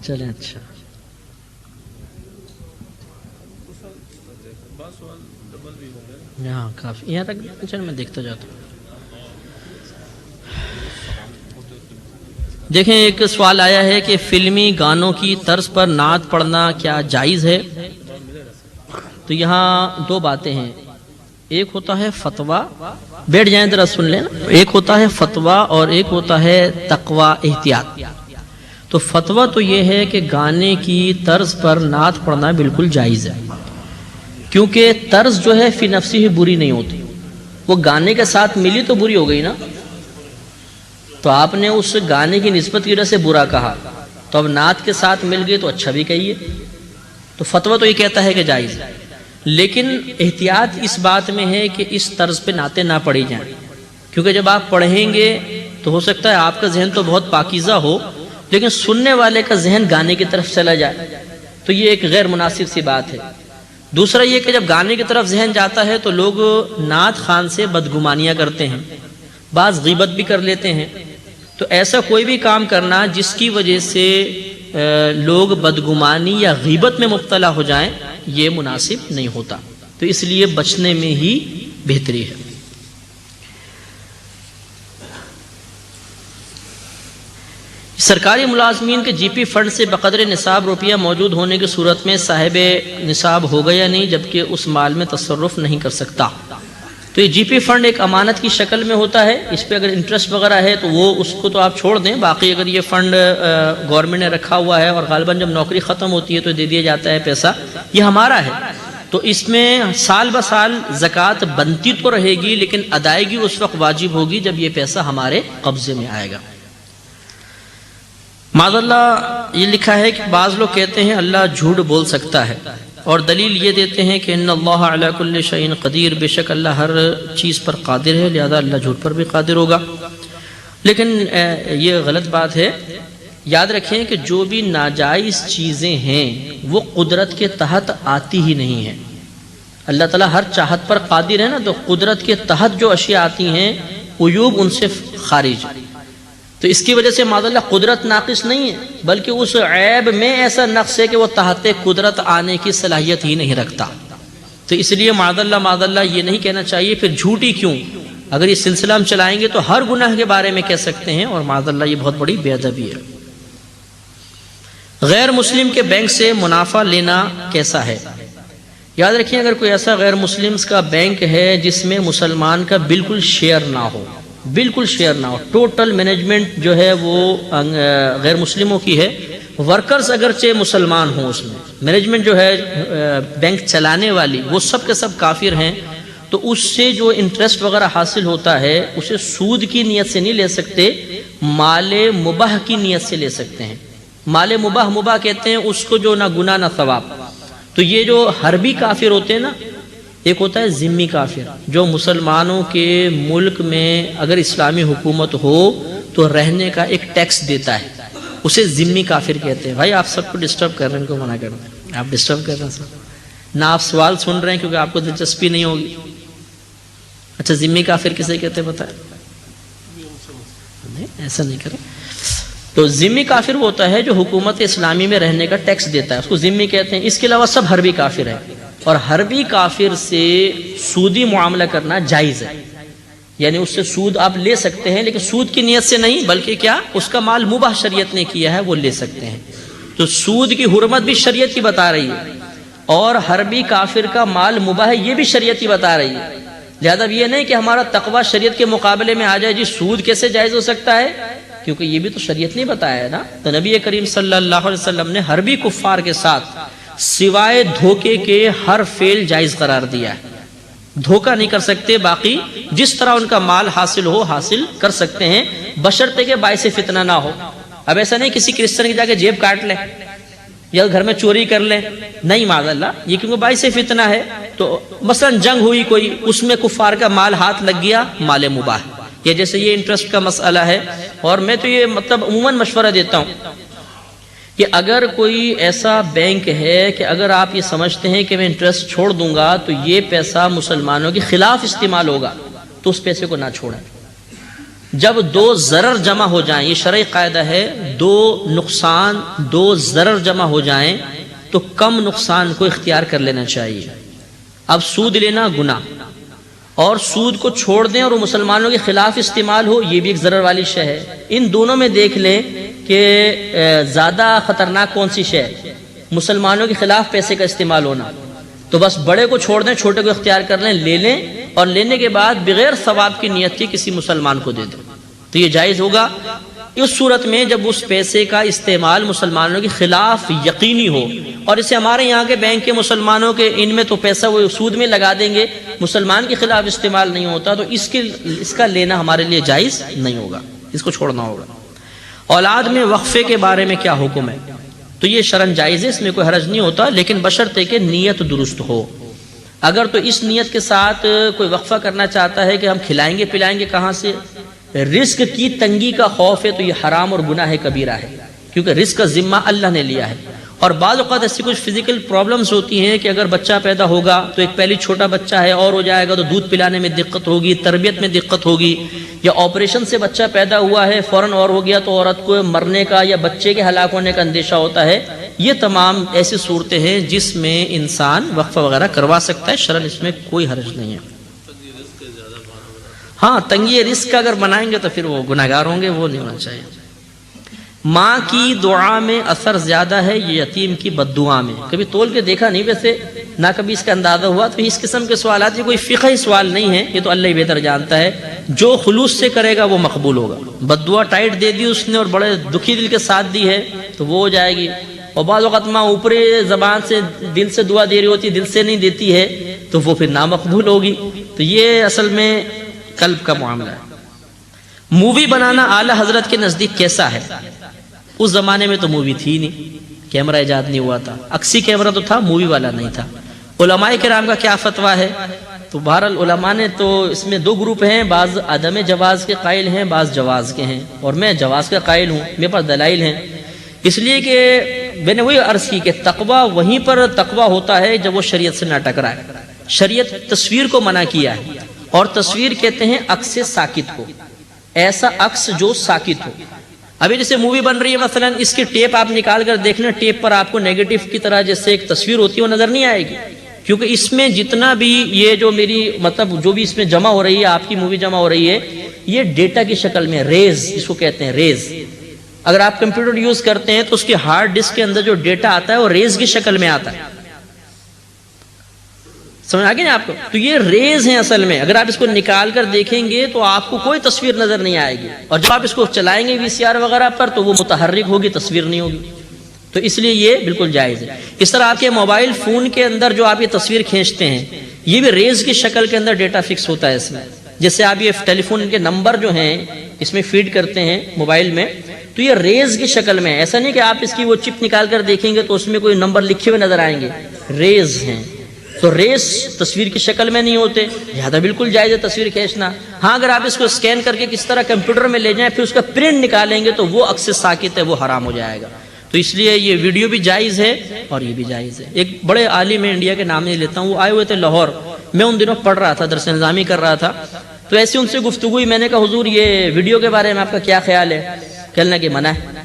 چلیں اچھا یہاں کافی یہاں تک چل میں دیکھتا جاتا ہوں. دیکھیں ایک سوال آیا ہے کہ فلمی گانوں کی طرز پر نعت پڑھنا کیا جائز ہے؟ تو یہاں دو باتیں ہیں. ایک ہوتا ہے فتویٰ، بیٹھ جائیں ذرا سن لیں. ایک ہوتا ہے فتویٰ اور ایک ہوتا ہے تقویٰ احتیاط. تو فتویٰ تو یہ ہے کہ گانے کی طرز پر نعت پڑھنا بالکل جائز ہے، کیونکہ طرز جو ہے فی نفسی ہی بری نہیں ہوتی، وہ گانے کے ساتھ ملی تو بری ہو گئی نا. تو آپ نے اس گانے کی نسبت کی وجہ سے برا کہا، تو اب نعت کے ساتھ مل گئی تو اچھا بھی کہیے. تو فتویٰ تو یہ کہتا ہے کہ جائز ہے، لیکن احتیاط اس بات میں ہے کہ اس طرز پہ نعتیں نہ پڑھی جائیں، کیونکہ جب آپ پڑھیں گے تو ہو سکتا ہے آپ کا ذہن تو بہت پاکیزہ ہو لیکن سننے والے کا ذہن گانے کی طرف چلا جائے، تو یہ ایک غیر مناسب سی بات ہے. دوسرا یہ کہ جب گانے کی طرف ذہن جاتا ہے تو لوگ نعت خان سے بدگمانیاں کرتے ہیں، بعض غیبت بھی کر لیتے ہیں. تو ایسا کوئی بھی کام کرنا جس کی وجہ سے لوگ بدگمانی یا غیبت میں مبتلا ہو جائیں یہ مناسب نہیں ہوتا، تو اس لیے بچنے میں ہی بہتری ہے. سرکاری ملازمین کے جی پی فنڈ سے بقدر نصاب روپیہ موجود ہونے کی صورت میں صاحب نصاب ہوگا یا نہیں، جبکہ اس مال میں تصرف نہیں کر سکتا؟ تو یہ جی پی فنڈ ایک امانت کی شکل میں ہوتا ہے، اس پہ اگر انٹرسٹ وغیرہ ہے تو وہ اس کو تو آپ چھوڑ دیں، باقی اگر یہ فنڈ گورنمنٹ نے رکھا ہوا ہے اور غالباً جب نوکری ختم ہوتی ہے تو دے دیا جاتا ہے پیسہ، یہ ہمارا ہے، تو اس میں سال بہ سال زکوٰۃ بنتی تو رہے گی لیکن ادائیگی اس وقت واجب ہوگی جب یہ پیسہ ہمارے قبضے میں آئے گا. معاذ اللہ یہ لکھا ہے کہ بعض لوگ کہتے ہیں اللہ جھوٹ بول سکتا ہے اور دلیل یہ دیتے ہیں کہ ان اللہ علی کل شیء قدیر، بے شک اللہ ہر چیز پر قادر ہے لہذا اللہ جھوٹ پر بھی قادر ہوگا. لیکن یہ غلط بات ہے. یاد رکھیں کہ جو بھی ناجائز چیزیں ہیں وہ قدرت کے تحت آتی ہی نہیں ہیں. اللہ تعالیٰ ہر چاہت پر قادر ہے نا، تو قدرت کے تحت جو اشیاء آتی ہیں عیوب ان سے خارج، تو اس کی وجہ سے معاذ اللہ قدرت ناقص نہیں ہے بلکہ اس عیب میں ایسا نقص ہے کہ وہ تحت قدرت آنے کی صلاحیت ہی نہیں رکھتا. تو اس لیے معاذ اللہ یہ نہیں کہنا چاہیے. پھر جھوٹی کیوں؟ اگر یہ سلسلہ ہم چلائیں گے تو ہر گناہ کے بارے میں کہہ سکتے ہیں اور معاذ اللہ یہ بہت بڑی بے ادبی ہے. غیر مسلم کے بینک سے منافع لینا کیسا ہے؟ یاد رکھیں اگر کوئی ایسا غیر مسلم کا بینک ہے جس میں مسلمان کا بالکل شیئر نہ ہو، بالکل شیئر نہ ہو، ٹوٹل مینجمنٹ جو ہے وہ غیر مسلموں کی ہے، ورکرز اگرچہ مسلمان ہوں، اس میں مینجمنٹ جو ہے بینک چلانے والی وہ سب کے سب کافر ہیں، تو اس سے جو انٹرسٹ وغیرہ حاصل ہوتا ہے اسے سود کی نیت سے نہیں لے سکتے، مال مباح کی نیت سے لے سکتے ہیں. مال مباح کہتے ہیں اس کو جو نہ گناہ نہ ثواب. تو یہ جو حربی کافر ہوتے ہیں نا، ایک ہوتا ہے ذمی کافر جو مسلمانوں کے ملک میں اگر اسلامی حکومت ہو تو رہنے کا ایک ٹیکس دیتا ہے، اسے ذمی کافر کہتے ہیں. بھائی آپ سب کو ڈسٹرب کر رہے ہیں، ان کو منع کر رہے ہیں، آپ ڈسٹرب کر رہے ہیں سب، نہ آپ سوال سن رہے ہیں کیونکہ آپ کو دلچسپی نہیں ہوگی. اچھا ذمی کافر کسے کہتے ہیں بتائیں؟ نہیں ایسا نہیں کریں. تو ذمی کافر وہ ہوتا ہے جو حکومت اسلامی میں رہنے کا ٹیکس دیتا ہے، اس کو ذمی کہتے ہیں. اس کے علاوہ سب حربی کافر ہیں، اور حربی کافر سے سودی معاملہ کرنا جائز ہے، یعنی اس سے سود آپ لے سکتے ہیں لیکن سود کی نیت سے نہیں، بلکہ کیا اس کا مال مباح شریعت نے کیا ہے وہ لے سکتے ہیں. تو سود کی حرمت بھی شریعت کی بتا رہی ہے اور حربی کافر کا مال مباح ہے یہ بھی شریعت کی بتا رہی ہے. لہذا یہ نہیں کہ ہمارا تقوی شریعت کے مقابلے میں آ جائے جی سود کیسے جائز ہو سکتا ہے، کیونکہ یہ بھی تو شریعت نے بتایا ہے نا. تو نبی کریم صلی اللہ علیہ وسلم نے حربی کفار کے ساتھ سوائے دھوکے کے ہر فعل جائز قرار دیا ہے. دھوکہ نہیں کر سکتے، باقی جس طرح ان کا مال حاصل ہو حاصل کر سکتے ہیں بشرطے کہ باعث فتنہ نہ ہو. اب ایسا نہیں کسی کرسچن کی جا کے جیب کاٹ لیں یا گھر میں چوری کر لیں، نہیں معاذ اللہ، یہ کیونکہ باعث فتنہ ہے. تو مثلا جنگ ہوئی کوئی، اس میں کفار کا مال ہاتھ لگ گیا، مال مباح. یا جیسے یہ انٹرسٹ کا مسئلہ ہے، اور میں تو یہ مطلب عموماً مشورہ دیتا ہوں کہ اگر کوئی ایسا بینک ہے کہ اگر آپ یہ سمجھتے ہیں کہ میں انٹرسٹ چھوڑ دوں گا تو یہ پیسہ مسلمانوں کے خلاف استعمال ہوگا، تو اس پیسے کو نہ چھوڑیں. جب دو ضرر جمع ہو جائیں، یہ شرعی قاعدہ ہے، دو نقصان دو ضرر جمع ہو جائیں تو کم نقصان کو اختیار کر لینا چاہیے۔ اب سود لینا گناہ اور سود کو چھوڑ دیں اور وہ مسلمانوں کے خلاف استعمال ہو، یہ بھی ایک ضرر والی شے ہے۔ ان دونوں میں دیکھ لیں کہ زیادہ خطرناک کون سی شے ہے، مسلمانوں کے خلاف پیسے کا استعمال ہونا۔ تو بس بڑے کو چھوڑ دیں، چھوٹے کو اختیار کر لیں، لے لیں اور لینے کے بعد بغیر ثواب کی نیت کے کسی مسلمان کو دے دیں تو یہ جائز ہوگا۔ اس صورت میں جب اس پیسے کا استعمال مسلمانوں کے خلاف یقینی ہو، اور اسے ہمارے یہاں کے بینک کے مسلمانوں کے ان میں تو پیسہ وہ سود میں لگا دیں گے، مسلمان کے خلاف استعمال نہیں ہوتا، تو اس کا لینا ہمارے لیے جائز نہیں ہوگا، اس کو چھوڑنا ہوگا۔ اولاد میں وقفے کے بارے میں کیا حکم ہے؟ تو یہ شرعاً جائز ہے، اس میں کوئی حرج نہیں ہوتا، لیکن بشرطے کہ نیت درست ہو۔ اگر تو اس نیت کے ساتھ کوئی وقفہ کرنا چاہتا ہے کہ ہم کھلائیں گے پلائیں گے کہاں سے، رزق کی تنگی کا خوف ہے، تو یہ حرام اور گناہ کبیرہ ہے، کیونکہ رزق کا ذمہ اللہ نے لیا ہے۔ اور بعض اوقات ایسی کچھ فزیکل پرابلمز ہوتی ہیں کہ اگر بچہ پیدا ہوگا تو ایک پہلی چھوٹا بچہ ہے اور ہو جائے گا تو دودھ پلانے میں دقت ہوگی، تربیت میں دقت ہوگی، یا آپریشن سے بچہ پیدا ہوا ہے فوراً اور ہو گیا تو عورت کو مرنے کا یا بچے کے ہلاک ہونے کا اندیشہ ہوتا ہے۔ یہ تمام ایسی صورتیں ہیں جس میں انسان وقفہ وغیرہ کروا سکتا ہے، شرعاً اس میں کوئی حرج نہیں ہے۔ ہاں، تنگی رزق اگر بنائیں گے تو پھر وہ گناہگار ہوں گے، وہ نہیں ہونا چاہیے۔ ماں کی دعا میں اثر زیادہ ہے یہ یتیم کی بد دعا میں؟ کبھی تول کے دیکھا نہیں، ویسے نہ کبھی اس کا اندازہ ہوا، تو اس قسم کے سوالات یہ کوئی فقہی سوال نہیں ہے، یہ تو اللہ ہی بہتر جانتا ہے۔ جو خلوص سے کرے گا وہ مقبول ہوگا۔ بد دعا ٹائٹ دے دی اس نے اور بڑے دکھی دل کے ساتھ دی ہے تو وہ ہو جائے گی، اور بعض وقت ماں اوپری زبان سے دل سے دعا دے رہی ہوتی ہے، دل سے نہیں دیتی ہے تو وہ پھر نامقبول ہوگی۔ تو یہ اصل میں قلب کا معاملہ ہے۔ مووی بنانا اعلی حضرت کے نزدیک کیسا ہے؟ اس زمانے میں تو مووی تھی نہیں، کیمرہ ایجاد نہیں ہوا تھا، عکسی کیمرہ تو تھا، مووی والا نہیں تھا۔ علماء کرام کا کیا فتویٰ ہے؟ تو بہرحال علماء نے تو اس میں دو گروپ ہیں، بعض عدم جواز کے قائل ہیں، بعض جواز کے ہیں، اور میں جواز کا قائل ہوں، میرے پاس دلائل ہیں۔ اس لیے کہ میں نے وہی عرض کی کہ تقویٰ وہیں پر تقویٰ ہوتا ہے جب وہ شریعت سے نہ ٹکرائے۔ شریعت تصویر کو منع کیا ہے، اور تصویر کہتے ہیں عکس ساکت کو، ایسا عکس جو ساکت ہو۔ ابھی جیسے مووی بن رہی ہے مثلا، اس کی ٹیپ آپ نکال کر دیکھنا، ٹیپ پر آپ کو نیگیٹو کی طرح جیسے ایک تصویر ہوتی ہے وہ نظر نہیں آئے گی، کیونکہ اس میں جتنا بھی یہ جو میری مطلب جو بھی اس میں جمع ہو رہی ہے، آپ کی مووی جمع ہو رہی ہے، یہ ڈیٹا کی شکل میں، ریز اس کو کہتے ہیں، ریز۔ اگر آپ کمپیوٹر یوز کرتے ہیں تو اس کی ہارڈ ڈسک کے اندر جو ڈیٹا آتا ہے وہ ریز کی شکل میں آتا ہے، سمجھ آ گئی نا آپ کو؟ تو یہ ریز ہیں اصل میں، اگر آپ اس کو نکال کر دیکھیں گے تو آپ کو کوئی تصویر نظر نہیں آئے گی، اور جب آپ اس کو چلائیں گے VCR وغیرہ پر تو وہ متحرک ہوگی، تصویر نہیں ہوگی۔ تو اس لیے یہ بالکل جائز ہے۔ اس طرح آپ کے موبائل فون کے اندر جو آپ یہ تصویر کھینچتے ہیں، یہ بھی ریز کی شکل کے اندر ڈیٹا فکس ہوتا ہے اس میں۔ جیسے آپ یہ ٹیلی فون کے نمبر جو ہیں اس میں فیڈ کرتے ہیں موبائل میں، تو یہ ریز کی شکل میں، ایسا نہیں کہ آپ اس کی وہ چپ نکال کر دیکھیں گے تو اس میں کوئی نمبر لکھے ہوئے نظر آئیں گے، ریز ہیں۔ تو ریز تصویر کی شکل میں نہیں ہوتے، لہذا بالکل جائز ہے تصویر کھینچنا۔ ہاں، اگر آپ اس کو اسکین کر کے کس طرح کمپیوٹر میں لے جائیں پھر اس کا پرنٹ نکالیں گے تو وہ عکس ساکت ہے، وہ حرام ہو جائے گا۔ تو اس لیے یہ ویڈیو بھی جائز ہے اور یہ بھی جائز ہے۔ ایک بڑے عالم ہے انڈیا کے نام نہیں لیتا ہوں، وہ آئے ہوئے تھے لاہور، میں ان دنوں پڑھ رہا تھا، درس نظامی کر رہا تھا، تو ایسے ان سے گفتگو ہوئی۔ میں نے کہا حضور یہ ویڈیو کے بارے میں آپ کا کیا خیال ہے؟ کہنے کہ منع ہے۔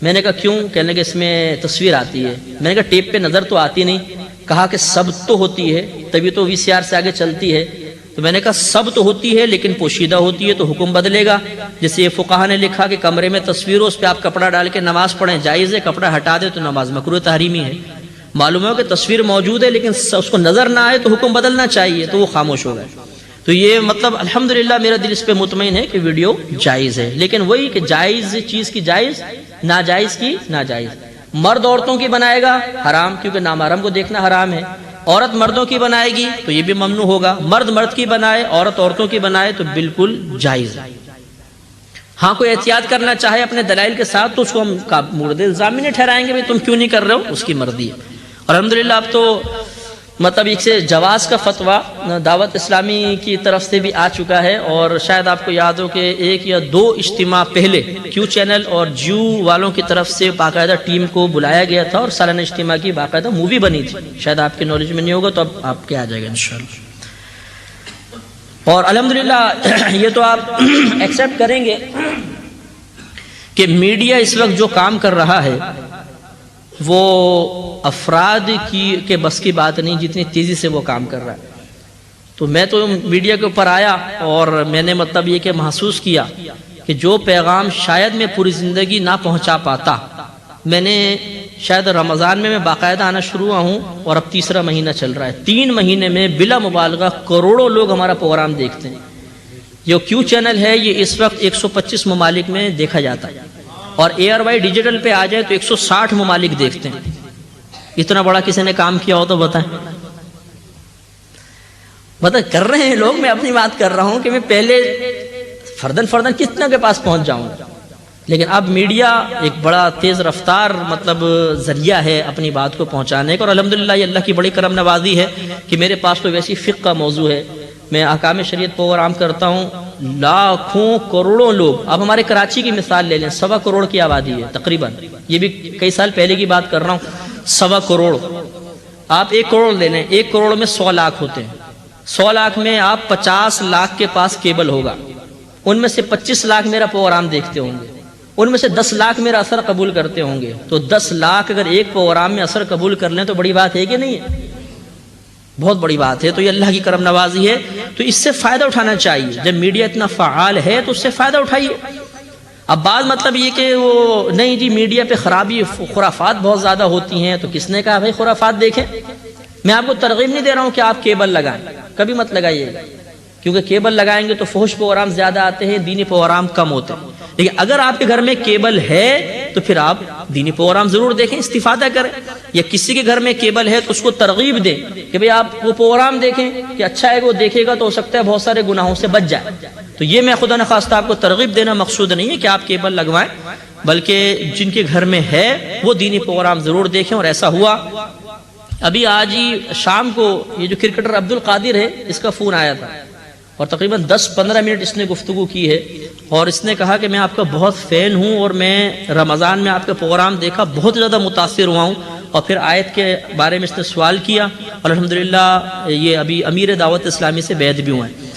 میں نے کہا کیوں؟ کہنے کہ اس میں تصویر آتی ہے۔ میں نے کہا ٹیپ پہ نظر تو آتی نہیں۔ کہا کہ سب تو ہوتی ہے، تبھی تو VCR سے آگے چلتی ہے۔ تو میں نے کہا سب تو ہوتی ہے لیکن پوشیدہ ہوتی ہے، تو حکم بدلے گا۔ جیسے یہ فقہا نے لکھا کہ کمرے میں تصویر ہو، اس پہ آپ کپڑا ڈال کے نماز پڑھیں، جائز ہے، کپڑا ہٹا دے تو نماز مکروہ تحریمی ہے۔ معلوم ہے کہ تصویر موجود ہے لیکن اس کو نظر نہ آئے تو حکم بدلنا چاہیے، تو وہ خاموش ہو گئے۔ تو یہ مطلب الحمدللہ میرا دل اس پہ مطمئن ہے کہ ویڈیو جائز ہے، لیکن وہی کہ جائز چیز کی جائز، ناجائز کی ناجائز۔ مرد عورتوں کی بنائے گا حرام، کیونکہ نامحرم کو دیکھنا حرام ہے۔ عورت مردوں کی بنائے گی تو یہ بھی ممنوع ہوگا۔ مرد مرد کی بنائے، عورت عورتوں کی بنائے تو بالکل جائز ہے۔ ہاں، کوئی احتیاط کرنا چاہے اپنے دلائل کے ساتھ تو اس کو ہم مورد الزام نہیں ٹھہرائیں گے، تم کیوں نہیں کر رہے ہو، اس کی مرضی ہے۔ اور الحمدللہ اب تو مطلب ایک سے جواز کا فتویٰ دعوت اسلامی کی طرف سے بھی آ چکا ہے، اور شاید آپ کو یاد ہو کہ 1 یا 2 اجتماع پہلے کیو چینل اور جیو والوں کی طرف سے باقاعدہ ٹیم کو بلایا گیا تھا اور سالانہ اجتماع کی باقاعدہ مووی بنی تھی، شاید آپ کے نالج میں نہیں ہوگا تو اب آپ کے آ جائے گا انشاءاللہ۔ اور الحمدللہ یہ تو آپ ایکسیپٹ کریں گے کہ میڈیا اس وقت جو کام کر رہا ہے وہ افراد کے بس کی بات نہیں جتنی تیزی سے وہ کام کر رہا ہے. تو میں تو میڈیا کے اوپر آیا اور میں نے مطلب یہ کہ محسوس کیا کہ جو پیغام شاید میں پوری زندگی نہ پہنچا پاتا، میں نے شاید رمضان میں باقاعدہ آنا شروع ہوا ہوں اور اب تیسرا مہینہ چل رہا ہے. 3 مہینے میں بلا مبالغہ کروڑوں لوگ ہمارا پروگرام دیکھتے ہیں. جو کیو چینل ہے یہ اس وقت 125 ممالک میں دیکھا جاتا ہے اور اے آر وائی ڈیجیٹل پہ آ جائے تو 160 ممالک دیکھتے ہیں. اتنا بڑا کسی نے کام کیا ہو تو بتائیں. کر رہے ہیں لوگ. میں اپنی بات کر رہا ہوں کہ میں پہلے فردن کتنا کے پاس پہنچ جاؤں، لیکن اب میڈیا ایک بڑا تیز رفتار مطلب ذریعہ ہے اپنی بات کو پہنچانے کا. اور الحمدللہ یہ اللہ کی بڑی کرم نوازی ہے کہ میرے پاس تو ویسی فقہ کا موضوع ہے. میں احکام شریعت پروگرام کرتا ہوں. لاکھوں کروڑوں لوگ، اب ہمارے کراچی کی مثال لے لیں، 1.25 کروڑ کی آبادی ہے تقریباً. یہ بھی کئی سال پہلے کی بات کر رہا ہوں. 1.25 کروڑ. آپ 1 کروڑ لے لیں، 1 کروڑ میں 100 لاکھ ہوتے ہیں. 100 لاکھ میں آپ 50 لاکھ کے پاس کیبل ہوگا. ان میں سے 25 لاکھ میرا پروگرام دیکھتے ہوں گے. ان میں سے 10 لاکھ میرا اثر قبول کرتے ہوں گے. تو 10 لاکھ اگر ایک پروگرام میں اثر قبول کر لیں تو بڑی بات ہے کہ نہیں ہے؟ بہت بڑی بات ہے. تو یہ اللہ کی کرم نوازی ہے. تو اس سے فائدہ اٹھانا چاہیے. جب میڈیا اتنا فعال ہے تو اس سے فائدہ اٹھائیے. اب بات مطلب یہ کہ وہ نہیں جی میڈیا پہ خرابی خرافات بہت زیادہ ہوتی ہیں، تو کس نے کہا بھائی خرافات دیکھیں؟ میں آپ کو ترغیب نہیں دے رہا ہوں کہ آپ کیبل لگائیں، کبھی مت لگائیے گا، کیونکہ کیبل لگائیں گے تو فحش پروگرام زیادہ آتے ہیں، دینی پروگرام کم ہوتے ہیں. لیکن اگر آپ کے گھر میں کیبل ہے تو پھر آپ دینی پروگرام ضرور دیکھیں، استفادہ کریں. یا کسی کے گھر میں کیبل ہے تو اس کو ترغیب دیں کہ بھئی آپ وہ پروگرام دیکھیں کہ اچھا ہے کہ وہ دیکھے گا تو ہو سکتا ہے بہت سارے گناہوں سے بچ جائے. تو یہ میں خدا نخواستہ آپ کو ترغیب دینا مقصود نہیں ہے کہ آپ کیبل لگوائیں، بلکہ جن کے گھر میں ہے وہ دینی پروگرام ضرور دیکھیں. اور ایسا ہوا ابھی آج ہی شام کو یہ جو کرکٹر عبد القادر ہے اس کا فون آیا تھا اور تقریباً 10-15 منٹ اس نے گفتگو کی ہے اور اس نے کہا کہ میں آپ کا بہت فین ہوں اور میں رمضان میں آپ کا پروگرام دیکھا، بہت زیادہ متاثر ہوا ہوں. اور پھر آیت کے بارے میں اس نے سوال کیا اور الحمدللہ یہ ابھی امیر دعوت اسلامی سے بیعت بھی ہوئے ہیں.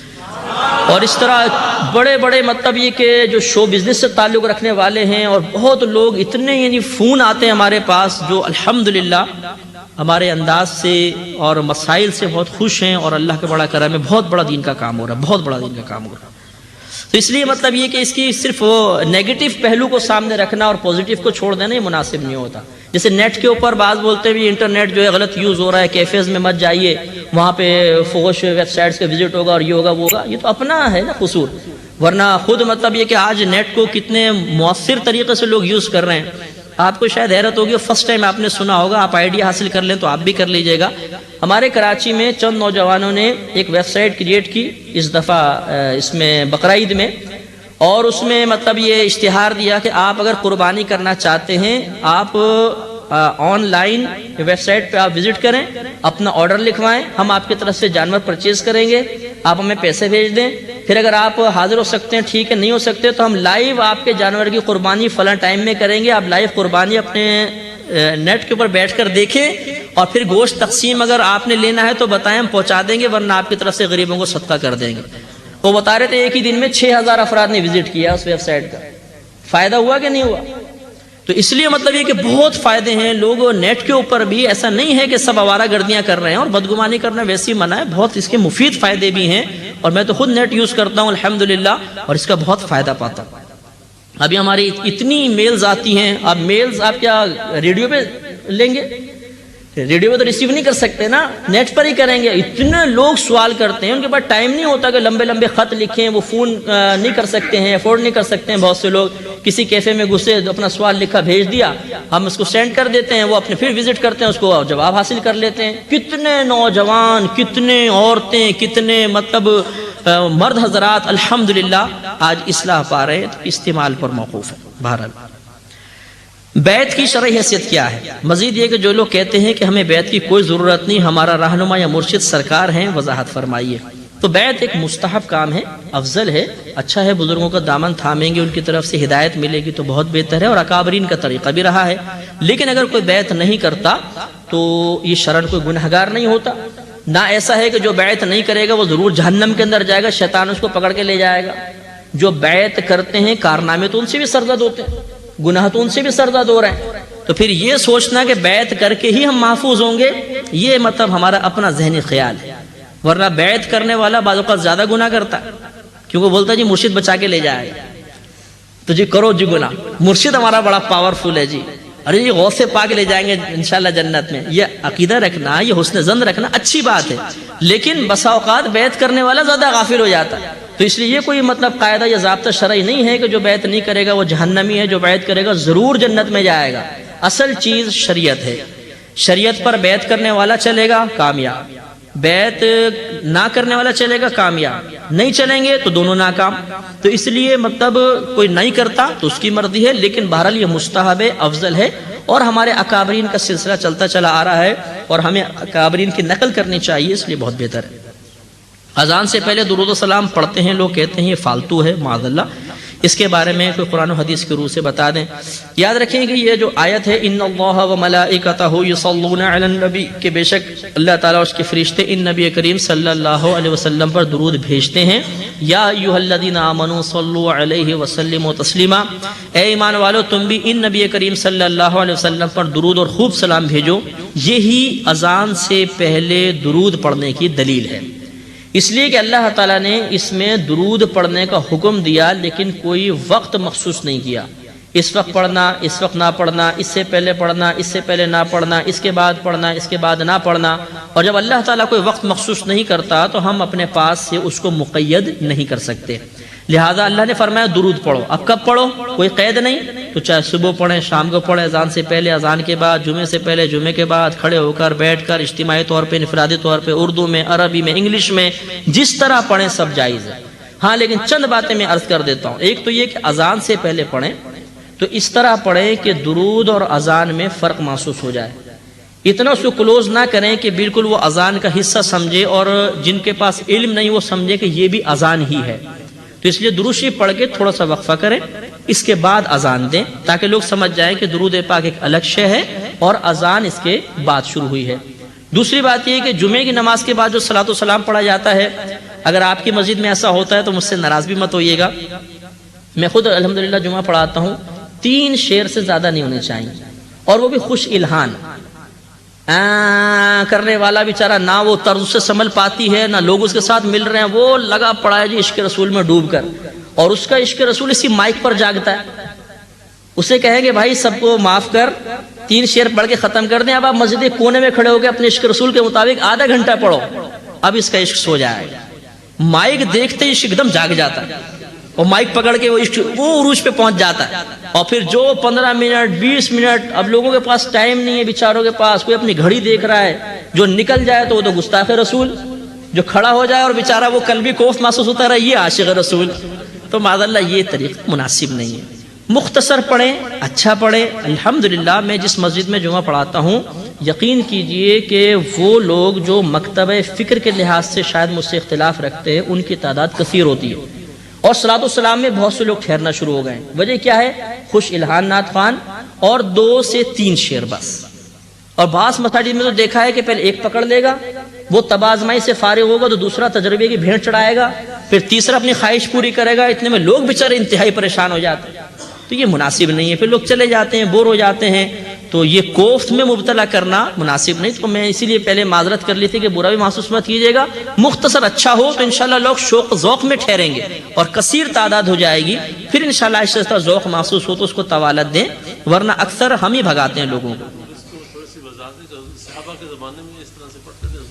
اور اس طرح بڑے بڑے مطلب یہ کہ جو شو بزنس سے تعلق رکھنے والے ہیں اور بہت لوگ اتنے یعنی فون آتے ہیں ہمارے پاس جو الحمدللہ ہمارے انداز سے اور مسائل سے بہت خوش ہیں. اور اللہ کا بڑا کرم ہے، بہت بڑا دین کا کام ہو رہا ہے، بہت بڑا دین کا کام ہو رہا ہے. تو اس لیے مطلب یہ کہ اس کی صرف نیگیٹو پہلو کو سامنے رکھنا اور پوزیٹیو کو چھوڑ دینا یہ مناسب نہیں ہوتا. جیسے نیٹ کے اوپر بعض بولتے ہیں انٹرنیٹ جو ہے غلط یوز ہو رہا ہے، کیفیز میں مت جائیے، وہاں پہ فحش ویب سائٹس کا وزٹ ہوگا اور یہ ہوگا وہ ہوگا. یہ تو اپنا ہے نا قصور، ورنہ خود مطلب یہ کہ آج نیٹ کو کتنے مؤثر طریقے سے لوگ یوز کر رہے ہیں. آپ کو شاید حیرت ہوگی، فرسٹ ٹائم آپ نے سنا ہوگا، آپ آئیڈیا حاصل کر لیں تو آپ بھی کر لیجئے گا. ہمارے کراچی میں چند نوجوانوں نے ایک ویب سائٹ کریٹ کی اس دفعہ اس میں بقرعید میں، اور اس میں مطلب یہ اشتہار دیا کہ آپ اگر قربانی کرنا چاہتے ہیں آپ آن لائن ویب سائٹ پہ آپ وزٹ کریں، اپنا آرڈر لکھوائیں، ہم آپ کی طرف سے جانور پرچیز کریں گے، آپ ہمیں پیسے بھیج دیں، پھر اگر آپ حاضر ہو سکتے ہیں ٹھیک ہے، نہیں ہو سکتے تو ہم لائیو آپ کے جانور کی قربانی فلاں ٹائم میں کریں گے. آپ لائیو قربانی اپنے نیٹ کے اوپر بیٹھ کر دیکھیں اور پھر گوشت تقسیم اگر آپ نے لینا ہے تو بتائیں، ہم پہنچا دیں گے، ورنہ آپ کی طرف سے غریبوں کو صدقہ کر دیں گے. وہ بتا رہے تھے ایک ہی دن میں 6000 افراد نے وزٹ کیا اس ویب سائٹ کا. فائدہ ہوا کہ نہیں ہوا؟ تو اس لیے مطلب یہ کہ بہت فائدے ہیں. لوگ نیٹ کے اوپر بھی ایسا نہیں ہے کہ سب آوارہ گردیاں کر رہے ہیں اور بدگمانی کرنا ویسے ہی منع ہے، بہت اس کے مفید فائدے بھی ہیں. اور میں تو خود نیٹ یوز کرتا ہوں الحمدللہ اور اس کا بہت فائدہ پاتا ہوں. ابھی ہماری اتنی میلز آتی ہیں. اب میلز آپ کیا ریڈیو پہ لیں گے؟ ریڈیو پہ تو ریسیو نہیں کر سکتے نا، نیٹ پر ہی کریں گے. اتنے لوگ سوال کرتے ہیں، ان کے پاس ٹائم نہیں ہوتا کہ لمبے لمبے خط لکھیں، وہ فون نہیں کر سکتے ہیں، افورڈ نہیں کر سکتے ہیں. بہت سے لوگ کسی کیفے میں گھسے اپنا سوال لکھا بھیج دیا، ہم اس کو سینڈ کر دیتے ہیں، وہ اپنے پھر وزٹ کرتے ہیں، اس کو جواب حاصل کر لیتے ہیں. کتنے نوجوان، کتنے عورتیں، کتنے مطلب مرد حضرات الحمدللہ آج اصلاح پا رہے ہیں. تو استعمال پر موقوف ہے. بہرحال بیعت کی شرعی حیثیت کیا ہے؟ مزید یہ کہ جو لوگ کہتے ہیں کہ ہمیں بیعت کی کوئی ضرورت نہیں، ہمارا رہنما یا مرشد سرکار ہیں، وضاحت فرمائیے. تو بیعت ایک مستحب کام ہے، افضل ہے، اچھا ہے. بزرگوں کا دامن تھامیں گے، ان کی طرف سے ہدایت ملے گی تو بہت بہتر ہے، اور اکابرین کا طریقہ بھی رہا ہے. لیکن اگر کوئی بیعت نہیں کرتا تو یہ شرعاً کوئی گنہگار نہیں ہوتا. نہ ایسا ہے کہ جو بیعت نہیں کرے گا وہ ضرور جہنم کے اندر جائے گا، شیطان اس کو پکڑ کے لے جائے گا۔ جو بیعت کرتے ہیں کارنامے تو ان سے بھی سرزد ہوتے ہیں، گناہ تو ان سے بھی سرزد ہو رہے ہیں، تو پھر یہ سوچنا کہ بیعت کر کے ہی ہم محفوظ ہوں گے، یہ مطلب ہمارا اپنا ذہنی خیال ہے۔ ورنہ بیعت کرنے والا بعض اوقات زیادہ گناہ کرتا ہے، کیونکہ بولتا ہے جی مرشد بچا کے لے جائے گا، تو جی کرو جی گناہ، مرشد ہمارا بڑا پاورفل ہے جی، ارے یہ غوث پاک لے جائیں گے انشاءاللہ جنت میں۔ یہ عقیدہ رکھنا، یہ حسن ظن رکھنا اچھی بات ہے، لیکن بسا اوقات بیعت کرنے والا زیادہ غافل ہو جاتا ہے۔ تو اس لیے یہ کوئی مطلب قاعدہ یا ضابطہ شرعی نہیں ہے کہ جو بیعت نہیں کرے گا وہ جہنمی ہے، جو بیعت کرے گا ضرور جنت میں جائے گا۔ اصل چیز شریعت ہے، شریعت پر بیعت کرنے والا چلے گا کامیاب، بیعت نہ کرنے والا چلے گا کامیاب، نہیں چلیں گے تو دونوں ناکام۔ تو اس لیے مطلب کوئی نہیں کرتا تو اس کی مرضی ہے، لیکن بہرحال یہ مستحب ہے، افضل ہے، اور ہمارے اکابرین کا سلسلہ چلتا چلا آ رہا ہے اور ہمیں اکابرین کی نقل کرنی چاہیے، اس لیے بہت بہتر ہے۔ اذان سے پہلے درود و سلام پڑھتے ہیں لوگ، کہتے ہیں یہ فالتو ہے، معاذ اللہ، اس کے بارے میں کوئی قرآن و حدیث کی روح سے بتا دیں۔ یاد رکھیں کہ یہ جو آیت ہے ان اللہ و ملائکتہ یصلون علی النبی، کہ بے شک اللہ تعالیٰ اور اس کے فرشتے ان نبی کریم صلی اللہ علیہ وسلم پر درود بھیجتے ہیں۔ یا ایھا الذین آمنوا صلوا علیہ وسلموا تسلیما، اے ایمان والو تم بھی ان نبی کریم صلی اللہ علیہ وسلم پر درود اور خوب سلام بھیجو۔ یہی اذان سے پہلے درود پڑھنے کی دلیل ہے، اس لیے کہ اللہ تعالیٰ نے اس میں درود پڑھنے کا حکم دیا، لیکن کوئی وقت مخصوص نہیں کیا، اس وقت پڑھنا، اس وقت نہ پڑھنا، اس سے پہلے پڑھنا، اس سے پہلے نہ پڑھنا، اس کے بعد پڑھنا، اس کے بعد نہ پڑھنا۔ اور جب اللہ تعالیٰ کوئی وقت مخصوص نہیں کرتا تو ہم اپنے پاس سے اس کو مقید نہیں کر سکتے، لہٰذا اللہ نے فرمایا درود پڑھو۔ اب کب پڑھو کوئی قید نہیں، تو چاہے صبح پڑھیں، شام کو پڑھیں، اذان سے پہلے، اذان کے بعد، جمعے سے پہلے، جمعے کے بعد، کھڑے ہو کر، بیٹھ کر، اجتماعی طور پہ، انفرادی طور پہ، اردو میں، عربی میں، انگلش میں، جس طرح پڑھیں سب جائز ہے۔ ہاں لیکن چند باتیں میں عرض کر دیتا ہوں۔ ایک تو یہ کہ اذان سے پہلے پڑھیں تو اس طرح پڑھیں کہ درود اور اذان میں فرق محسوس ہو جائے، اتنا اس کو کلوز نہ کریں کہ بالکل وہ اذان کا حصہ سمجھے، اور جن کے پاس علم نہیں وہ سمجھے کہ یہ بھی اذان ہی ہے۔ تو اس لیے درود شریف پڑھ کے تھوڑا سا وقفہ کریں، اس کے بعد اذان دیں، تاکہ لوگ سمجھ جائیں کہ درود پاک ایک الگ شے ہے اور اذان اس کے بعد شروع ہوئی ہے۔ دوسری بات یہ کہ جمعے کی نماز کے بعد جو صلاۃ و سلام پڑھا جاتا ہے، اگر آپ کی مسجد میں ایسا ہوتا ہے تو مجھ سے ناراض بھی مت ہوئیے گا، میں خود الحمدللہ جمعہ پڑھاتا ہوں، 3 شعر سے زیادہ نہیں ہونے چاہیے، اور وہ بھی خوش الہان۔ کرنے والا بیچارہ نہ وہ طرز سے سنبھل پاتی ہے، نہ لوگ اس کے ساتھ مل رہے ہیں، وہ لگا پڑا ہے جی عشق رسول میں ڈوب کر، اور اس کا عشق رسول اسی مائک پر جاگتا ہے۔ اسے کہیں گے بھائی سب کو معاف کر، 3 شعر پڑھ کے ختم کر دیں، اب آپ مسجد کونے میں کھڑے ہو کے اپنے عشق رسول کے مطابق آدھا گھنٹہ پڑھو، اب اس کا عشق سو جائے گا۔ مائک دیکھتے ہی عشق ایک دم جاگ جاتا ہے، اور مائک پکڑ کے وہ عروج پہ پہنچ جاتا ہے، اور پھر جو 15 منٹ 20 منٹ، اب لوگوں کے پاس ٹائم نہیں ہے بیچاروں کے پاس، کوئی اپنی گھڑی دیکھ رہا ہے، جو نکل جائے تو وہ تو گستاخ رسول، جو کھڑا ہو جائے اور بیچارہ وہ قلبی کوفت محسوس ہوتا رہا یہ عاشق رسول۔ تو معاذ اللہ یہ طریقہ مناسب نہیں ہے، مختصر پڑھیں، اچھا پڑھیں۔ الحمدللہ میں جس مسجد میں جمعہ پڑھاتا ہوں، یقین کیجئے کہ وہ لوگ جو مکتبہ فکر کے لحاظ سے شاید مجھ سے اختلاف رکھتے ہیں ان کی تعداد کثیر ہوتی ہے، اور صلاۃ والسلام میں بہت سے لوگ ٹھہرنا شروع ہو گئے ہیں۔ وجہ کیا ہے؟ خوش الہان نعت خوان اور 2 سے 3 شعر بس۔ اور بعض مساجد میں تو دیکھا ہے کہ پہلے ایک پکڑ لے گا، وہ تبازمائی سے فارغ ہوگا تو دوسرا تجربے کی بھیڑ چڑھائے گا، پھر تیسرا اپنی خواہش پوری کرے گا، اتنے میں لوگ بیچارے انتہائی پریشان ہو جاتے ہیں۔ تو یہ مناسب نہیں ہے، پھر لوگ چلے جاتے ہیں، بور ہو جاتے ہیں، تو یہ کوفت میں مبتلا کرنا مناسب نہیں۔ تو میں اسی لیے پہلے معذرت کر لی تھی کہ برا بھی محسوس مت کیجیے گا، مختصر اچھا ہو تو انشاءاللہ لوگ شوق ذوق میں ٹھہریں گے اور کثیر تعداد ہو جائے گی، پھر انشاءاللہ آہستہ آہستہ ذوق محسوس ہو تو اس کو طوالت دیں، ورنہ اکثر ہم ہی بھگاتے ہیں لوگوں کو۔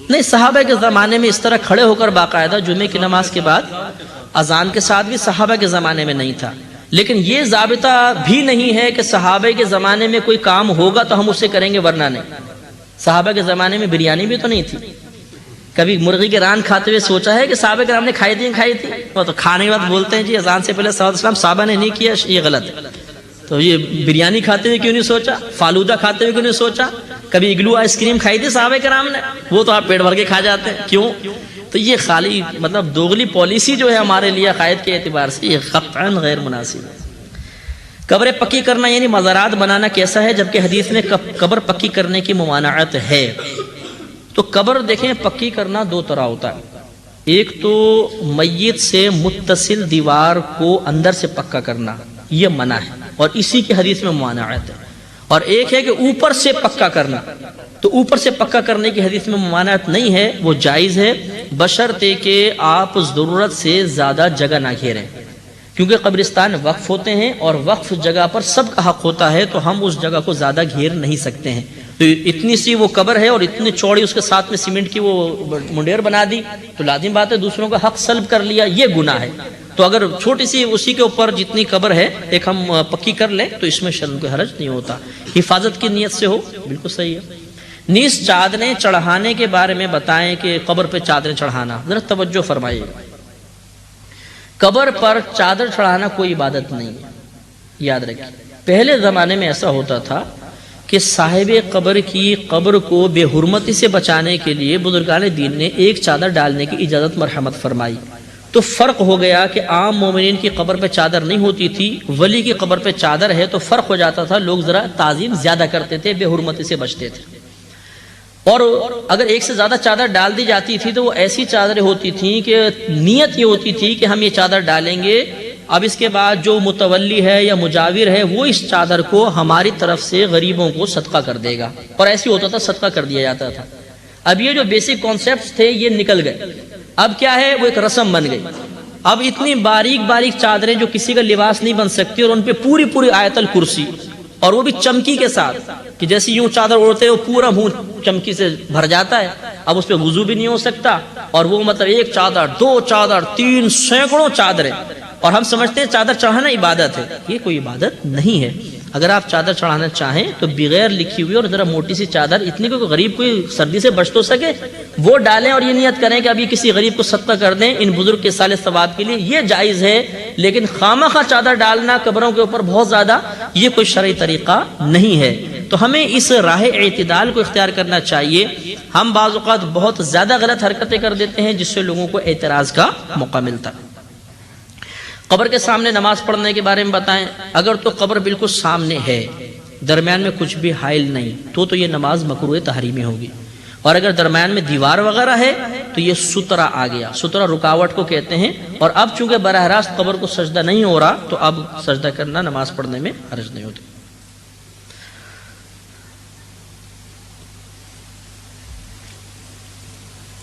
نہیں، صحابہ کے زمانے میں اس طرح کھڑے ہو کر باقاعدہ جمعے کی نماز کے بعد اذان کے ساتھ بھی صحابہ کے زمانے میں نہیں تھا، لیکن یہ ضابطہ بھی نہیں ہے کہ صحابہ کے زمانے میں کوئی کام ہوگا تو ہم اسے کریں گے ورنہ نہیں۔ صحابہ کے زمانے میں بریانی بھی تو نہیں تھی، کبھی مرغی کے ران کھاتے ہوئے سوچا ہے کہ صحابہ کرام نے کھائی تھی؟ وہ تو کھانے کے بعد بولتے ہیں جی اذان سے پہلے صحابہ نے نہیں کیا، یہ غلط ہے۔ تو یہ بریانی کھاتے ہوئے کیوں نہیں سوچا؟ فالودہ کھاتے ہوئے کیوں نہیں سوچا؟ کبھی اگلو آئس کریم کھائی تھی صحابہ کرام نے؟ وہ تو آپ پیٹ بھر کے کھا جاتے ہیں، کیوں؟ تو یہ خالی مطلب دوغلی پالیسی جو ہے ہمارے لیے عقائد کے اعتبار سے یہ قطعاً غیر مناسب ہے۔ قبر پکی کرنا یعنی مزارات بنانا کیسا ہے جبکہ حدیث میں قبر پکی کرنے کی ممانعت ہے؟ تو قبر دیکھیں پکی کرنا دو طرح ہوتا ہے، ایک تو میت سے متصل دیوار کو اندر سے پکا کرنا، یہ منع ہے اور اسی کی حدیث میں ممانعت ہے، اور ایک ہے کہ اوپر سے پکا کرنا، تو اوپر سے پکا کرنے کی حدیث میں ممانعت نہیں ہے، وہ جائز ہے بشرطے کہ آپ ضرورت سے زیادہ جگہ نہ گھیریں، کیونکہ قبرستان وقف ہوتے ہیں اور وقف جگہ پر سب کا حق ہوتا ہے، تو ہم اس جگہ کو زیادہ گھیر نہیں سکتے ہیں۔ تو اتنی سی وہ قبر ہے اور اتنی چوڑی اس کے ساتھ میں سیمنٹ کی وہ منڈیر بنا دی، تو لازم بات ہے دوسروں کا حق سلب کر لیا، یہ گناہ ہے۔ تو اگر چھوٹی سی اسی کے اوپر جتنی قبر ہے ایک ہم پکی کر لیں تو اس میں شرم کوئی حرج نہیں ہوتا، حفاظت کی نیت سے ہو، بالکل صحیح ہے۔ نیز چادریں چڑھانے کے بارے میں بتائیں کہ قبر پہ چادریں چڑھانا، ذرا توجہ فرمائیے، قبر پر چادر چڑھانا کوئی عبادت نہیں ہے، یاد رکھیں۔ پہلے زمانے میں ایسا ہوتا تھا کہ صاحب قبر کی قبر کو بے حرمتی سے بچانے کے لیے بزرگان دین نے ایک چادر ڈالنے کی اجازت مرحمت فرمائی، تو فرق ہو گیا کہ عام مومنین کی قبر پہ چادر نہیں ہوتی تھی، ولی کی قبر پہ چادر ہے تو فرق ہو جاتا تھا، لوگ ذرا تعظیم زیادہ کرتے تھے، بے حرمتی سے بچتے تھے۔ اور اگر ایک سے زیادہ چادر ڈال دی جاتی تھی تو وہ ایسی چادریں ہوتی تھیں کہ نیت یہ ہوتی تھی کہ ہم یہ چادر ڈالیں گے، اب اس کے بعد جو متولی ہے یا مجاور ہے وہ اس چادر کو ہماری طرف سے غریبوں کو صدقہ کر دے گا، اور ایسی ہوتا تھا صدقہ کر دیا جاتا تھا۔ اب یہ جو بیسک کانسیپٹس تھے یہ نکل گئے، اب کیا ہے وہ ایک رسم بن گئی۔ اب اتنی باریک باریک چادریں جو کسی کا لباس نہیں بن سکتی، اور ان پہ پوری پوری آیت الکرسی، اور وہ بھی چمکی کے ساتھ کہ جیسے یوں چادر اوڑھتے وہ پورا منہ چمکی سے بھر جاتا ہے، اب اس پہ وضو بھی نہیں ہو سکتا، اور وہ مطلب ایک چادر، دو چادر، 3 سینکڑوں چادریں، اور ہم سمجھتے ہیں چادر چڑھانا عبادت ہے، یہ کوئی عبادت نہیں ہے۔ اگر آپ چادر چڑھانا چاہیں تو بغیر لکھی ہوئی اور ذرا موٹی سی چادر، اتنی کوئی غریب کوئی سردی سے بچ تو سکے، وہ ڈالیں اور یہ نیت کریں کہ ابھی کسی غریب کو صدقہ کر دیں ان بزرگ کے سال ثواب کے لیے، یہ جائز ہے۔ لیکن خامخواہ چادر ڈالنا قبروں کے اوپر بہت زیادہ، یہ کوئی شرعی طریقہ نہیں ہے۔ تو ہمیں اس راہ اعتدال کو اختیار کرنا چاہیے۔ ہم بعض اوقات بہت زیادہ غلط حرکتیں کر دیتے ہیں جس سے لوگوں کو اعتراض کا موقع ملتا ہے۔ قبر کے سامنے نماز پڑھنے کے بارے میں بتائیں۔ اگر تو قبر بالکل سامنے ہے، درمیان میں کچھ بھی حائل نہیں، تو یہ نماز مکروہ تحریمی ہوگی، اور اگر درمیان میں دیوار وغیرہ ہے تو یہ سترہ آ گیا، سترہ رکاوٹ کو کہتے ہیں، اور اب چونکہ براہ راست قبر کو سجدہ نہیں ہو رہا تو اب سجدہ کرنا نماز پڑھنے میں حرج نہیں ہوتی۔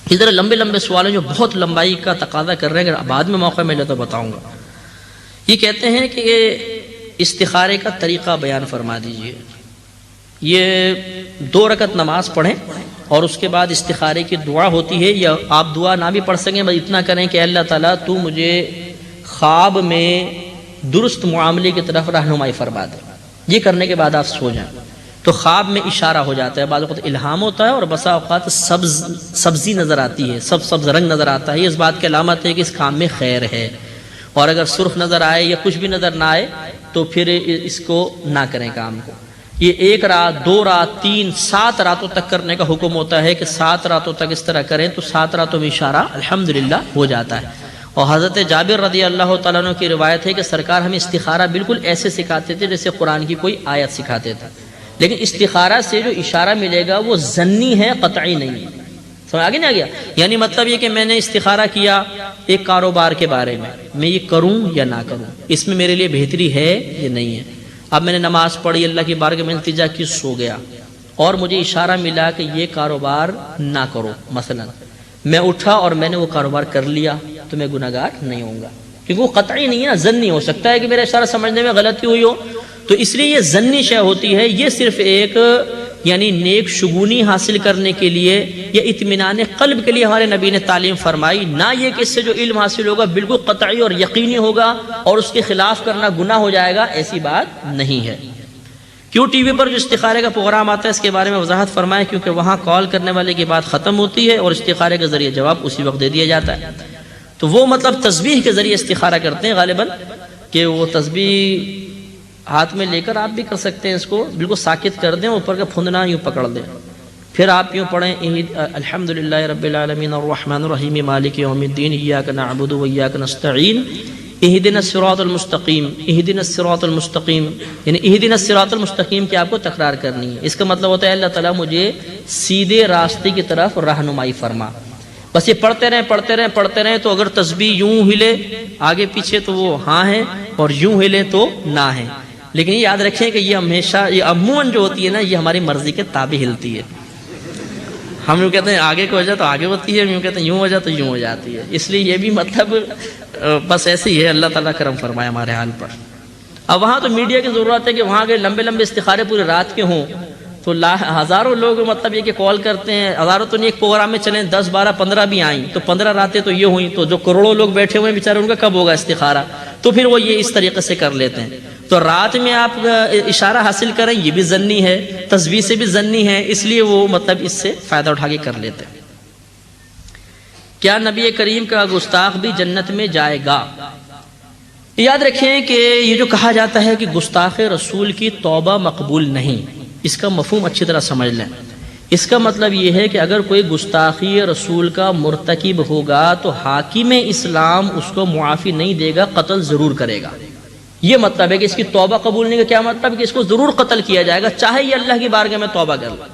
ادھر لمبے لمبے سوال ہیں جو بہت لمبائی کا تقاضا کر رہے ہیں، اگر بعد میں موقع ملے تو بتاؤں گا۔ یہ کہتے ہیں کہ استخارے کا طریقہ بیان فرما دیجئے۔ یہ 2 رکعت نماز پڑھیں اور اس کے بعد استخارے کی دعا ہوتی ہے، یا آپ دعا نہ بھی پڑھ سکیں، بس اتنا کریں کہ اللہ تعالیٰ تو مجھے خواب میں درست معاملے کی طرف رہنمائی فرما دے، یہ کرنے کے بعد آپ سو جائیں تو خواب میں اشارہ ہو جاتا ہے، بعض اوقات الہام ہوتا ہے، اور بسا اوقات سبزی نظر آتی ہے، سبز رنگ نظر آتا ہے، یہ اس بات کی علامت ہے کہ اس کام میں خیر ہے، اور اگر سرخ نظر آئے یا کچھ بھی نظر نہ آئے تو پھر اس کو نہ کریں کام کو۔ یہ 1 رات 2 رات 3 7 راتوں تک کرنے کا حکم ہوتا ہے کہ 7 راتوں تک اس طرح کریں تو 7 راتوں میں اشارہ الحمدللہ ہو جاتا ہے۔ اور حضرت جابر رضی اللہ تعالیٰ عنہ کی روایت ہے کہ سرکار ہمیں استخارہ بالکل ایسے سکھاتے تھے جیسے قرآن کی کوئی آیت سکھاتے تھے، لیکن استخارہ سے جو اشارہ ملے گا وہ ظنی ہے، قطعی نہیں ہے۔ سمجھ آگے نہیں آ گیا؟ یعنی مطلب یہ کہ میں نے استخارہ کیا ایک کاروبار کے بارے میں یہ کروں یا نہ کروں، اس میں میرے لیے بہتری ہے یا نہیں ہے۔ اب میں نے نماز پڑھی، اللہ کی بارگاہ میں التجا کی، سو گیا، اور مجھے اشارہ ملا کہ یہ کاروبار نہ کرو، مثلا میں اٹھا اور میں نے وہ کاروبار کر لیا تو میں گناہگار نہیں ہوں گا، کیونکہ وہ قطعی نہیں ہے، ظنی ہو سکتا ہے کہ میرا اشارہ سمجھنے میں غلطی ہوئی ہو، تو اس لیے یہ ظنی شے ہوتی ہے۔ یہ صرف ایک یعنی نیک شگونی حاصل کرنے کے لیے یا اطمینان قلب کے لیے ہمارے نبی نے تعلیم فرمائی، نہ یہ کہ اس سے جو علم حاصل ہوگا بالکل قطعی اور یقینی ہوگا اور اس کے خلاف کرنا گناہ ہو جائے گا، ایسی بات نہیں ہے۔ کیوں ٹی وی پر جو استخارے کا پروگرام آتا ہے اس کے بارے میں وضاحت فرمائیں، کیونکہ وہاں کال کرنے والے کی بات ختم ہوتی ہے اور استخارے کے ذریعے جواب اسی وقت دے دیا جاتا ہے۔ تو وہ مطلب تسبیح کے ذریعے استخارہ کرتے ہیں غالباً، کہ وہ تسبیح ہاتھ میں لے کر آپ بھی کر سکتے ہیں، اس کو بالکل ساکت کر دیں، اوپر کا پھندنا یوں پکڑ دیں، پھر آپ یوں پڑھیں الحمدللہ رب العالمین الرحمن الرحیم مالک یوم الدین ایاک نعبد و ایاک نستعین اہدنا الصراط المستقیم، اہدنا الصراط المستقیم، یعنی اہدنا الصراط المستقیم کی آپ کو تکرار کرنی ہے۔ اس کا مطلب ہوتا ہے اللہ تعالیٰ مجھے سیدھے راستے کی طرف رہنمائی فرما۔ بس یہ پڑھتے رہیں پڑھتے رہیں پڑھتے رہیں، تو اگر تسبیح یوں ہلے آگے پیچھے تو وہ ہاں ہے، اور یوں ہلے تو نہ ہے۔ لیکن یہ یاد رکھیں کہ یہ ہمیشہ، یہ عموماً جو ہوتی ہے نا، یہ ہماری مرضی کے تابع ہلتی ہے۔ ہم یوں کہتے ہیں آگے کو ہو جائے تو آگے ہوتی ہے، یوں کہتے ہیں یوں ہو جائے تو یوں ہو جاتی ہے۔ اس لیے یہ بھی مطلب بس ایسے ہی ہے، اللہ تعالیٰ کرم فرمائے ہمارے حال پر۔ اب وہاں تو میڈیا کی ضرورت ہے کہ وہاں کے لمبے لمبے استخارے پورے رات کے ہوں، تو ہزاروں لوگ مطلب یہ کہ کال کرتے ہیں، ہزاروں تو نہیں، ایک پروگرام میں چلیں 10 12 15 بھی آئیں تو 15 راتیں تو یہ ہوئیں، تو جو کروڑوں لوگ بیٹھے ہوئے ہیں بیچارے ان کا کب ہوگا استخارہ؟ تو پھر وہ یہ اس طریقے سے کر لیتے ہیں۔ تو رات میں آپ اشارہ حاصل کریں، یہ بھی ظنی ہے، تسبیح سے بھی ظنی ہے، اس لیے وہ مطلب اس سے فائدہ اٹھا کے کر لیتے ہیں۔ کیا نبی کریم کا گستاخ بھی جنت میں جائے گا؟ یاد رکھیں کہ یہ جو کہا جاتا ہے کہ گستاخ رسول کی توبہ مقبول نہیں، اس کا مفہوم اچھی طرح سمجھ لیں۔ اس کا مطلب یہ ہے کہ اگر کوئی گستاخی رسول کا مرتکب ہوگا تو حاکم اسلام اس کو معافی نہیں دے گا، قتل ضرور کرے گا۔ یہ مطلب ہے کہ اس کی توبہ قبول نہیں کا کیا مطلب؟ کہ اس کو ضرور قتل کیا جائے گا، چاہے یہ اللہ کی بارگاہ میں توبہ کر لے۔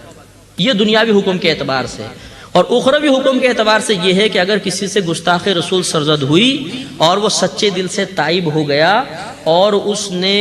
یہ دنیاوی حکم کے اعتبار سے، اور اخروی حکم کے اعتبار سے یہ ہے کہ اگر کسی سے گستاخ رسول سرزد ہوئی اور وہ سچے دل سے تائب ہو گیا اور اس نے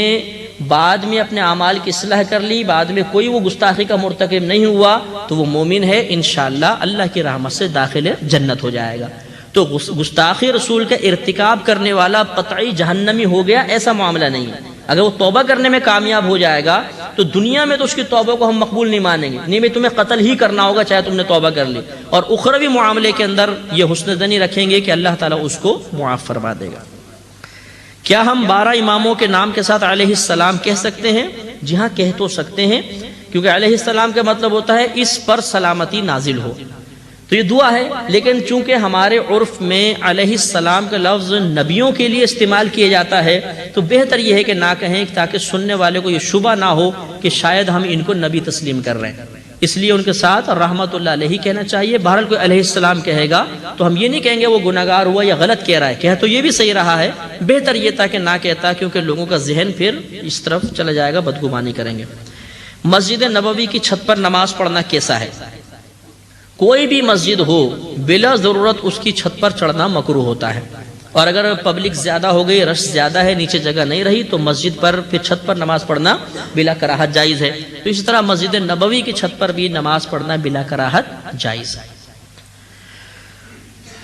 بعد میں اپنے اعمال کی اصلاح کر لی، بعد میں کوئی وہ گستاخی کا مرتکب نہیں ہوا، تو وہ مومن ہے، انشاءاللہ اللہ کی رحمت سے داخل جنت ہو جائے گا۔ تو گستاخی رسول کا ارتکاب کرنے والا قطعی جہنمی ہو گیا، ایسا معاملہ نہیں ہے۔ اگر وہ توبہ کرنے میں کامیاب ہو جائے گا تو دنیا میں تو اس کی توبہ کو ہم مقبول نہیں مانیں گے، نہیں میں تمہیں قتل ہی کرنا ہوگا چاہے تم نے توبہ کر لی، اور اخروی معاملے کے اندر یہ حسن ظنی رکھیں گے کہ اللہ تعالیٰ اس کو معاف فرما دے گا۔ کیا ہم 12 اماموں کے نام کے ساتھ علیہ السلام کہہ سکتے ہیں؟ جی ہاں، کہہ تو سکتے ہیں، کیونکہ علیہ السلام کا مطلب ہوتا ہے اس پر سلامتی نازل ہو، تو یہ دعا ہے۔ لیکن چونکہ ہمارے عرف میں علیہ السلام کا لفظ نبیوں کے لیے استعمال کیا جاتا ہے، تو بہتر یہ ہے کہ نہ کہیں، تاکہ سننے والے کو یہ شبہ نہ ہو کہ شاید ہم ان کو نبی تسلیم کر رہے ہیں، اس لیے ان کے ساتھ رحمت اللہ علیہ کہنا چاہیے۔ بہرحال کوئی علیہ السلام کہے گا تو ہم یہ نہیں کہیں گے وہ گناہگار ہوا یا غلط کہہ رہا ہے، کہہ تو یہ بھی صحیح رہا ہے، بہتر یہ تھا کہ نہ کہتا، کیونکہ لوگوں کا ذہن پھر اس طرف چلا جائے گا، بدگمانی کریں گے۔ مسجد نبوی کی چھت پر نماز پڑھنا کیسا ہے؟ کوئی بھی مسجد ہو بلا ضرورت اس کی چھت پر چڑھنا مکروہ ہوتا ہے، اور اگر پبلک زیادہ ہو گئی، رش زیادہ ہے، نیچے جگہ نہیں رہی، تو مسجد پر پھر چھت پر نماز پڑھنا بلا کراہت جائز ہے۔ تو اسی طرح مسجد نبوی کی چھت پر بھی نماز پڑھنا بلا کراہت جائز ہے۔